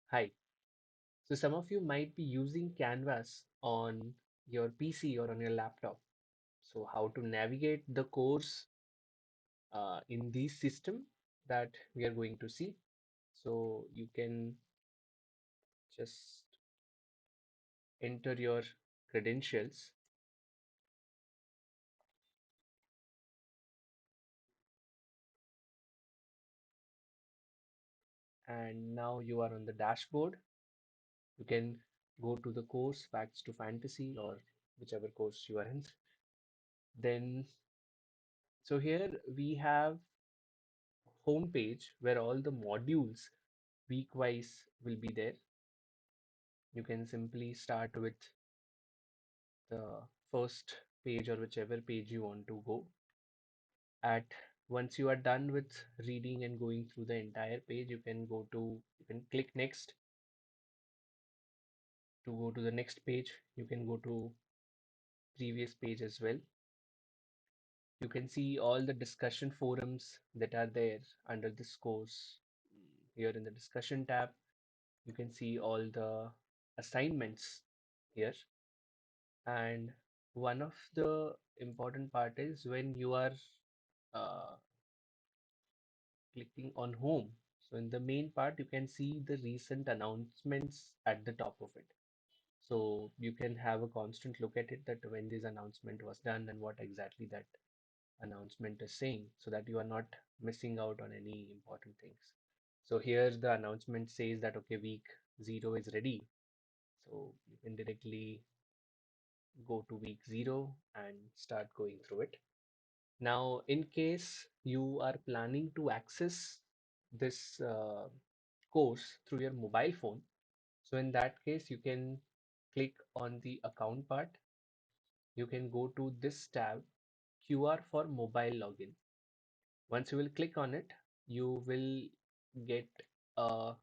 Hi. So some of you might be using Canvas on your PC or on your laptop. So how to navigate the course in this system that we are going to see. So you can just enter your credentials and now you are on the dashboard. You can go to the course Facts to Fantasy or whichever course you are in. Then so here we have home page where all the modules week wise will be there. You can simply start with the first page or whichever page you want to go at. Once you are done with reading and going through the entire page, you can click next to go to the next page. You can go to previous page as well. You can see all the discussion forums that are there under this course. Here in the discussion tab, you can see all the assignments here. And one of the important part is when you are uh, clicking on home. So in the main part, you can see the recent announcements at the top of it. So you can have a constant look at it that when this announcement was done and what exactly that announcement is saying so that you are not missing out on any important things. So here the announcement says that okay, week 0 is ready. So you can directly go to week 0 and start going through it. Now, in case you are planning to access this course through your mobile phone, so in that case, you can click on the account part. You can go to this tab, QR for mobile login. Once you will click on it, you will get a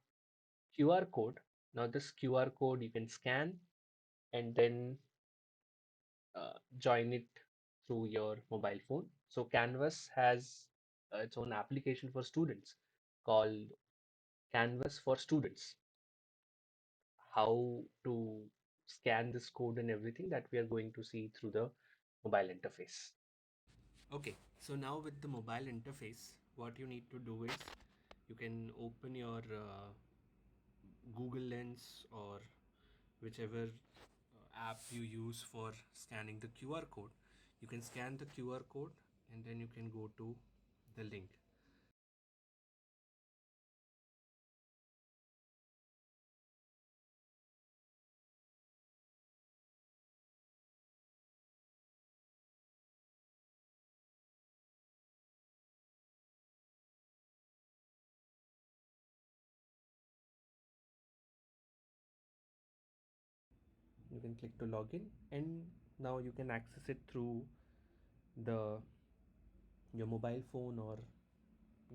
QR code. Now, this QR code you can scan and then join it through your mobile phone. So Canvas has its own application for students called Canvas for Students. How to scan this code and everything that we are going to see through the mobile interface. Okay, so now with the mobile interface, what you need to do is you can open your Google Lens or whichever app you use for scanning the QR code. You can scan the QR code and then you can go to the link. You can click to login and now you can access it through the your mobile phone or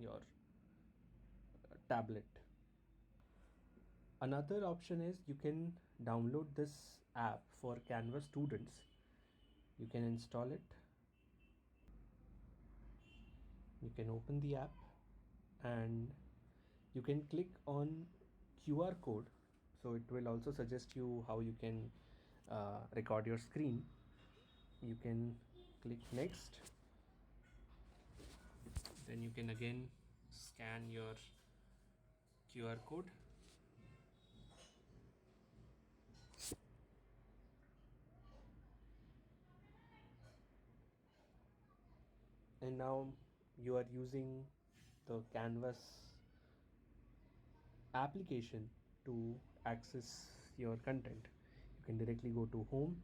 your tablet. Another option is you can download this app for Canvas students. You can install it. You can open the app and you can click on QR code. So it will also suggest you how you can record your screen. You can click next. Then you can again scan your QR code. And now you are using the Canvas application to access your content. You can directly go to home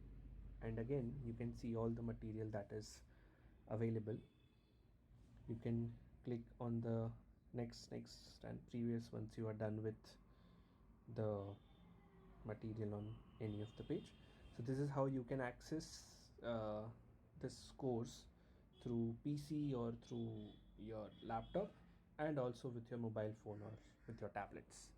and again you can see all the material that is available. You can click on the next and previous once you are done with the material on any of the page. So this is how you can access this course through PC or through your laptop and also with your mobile phone or with your tablets.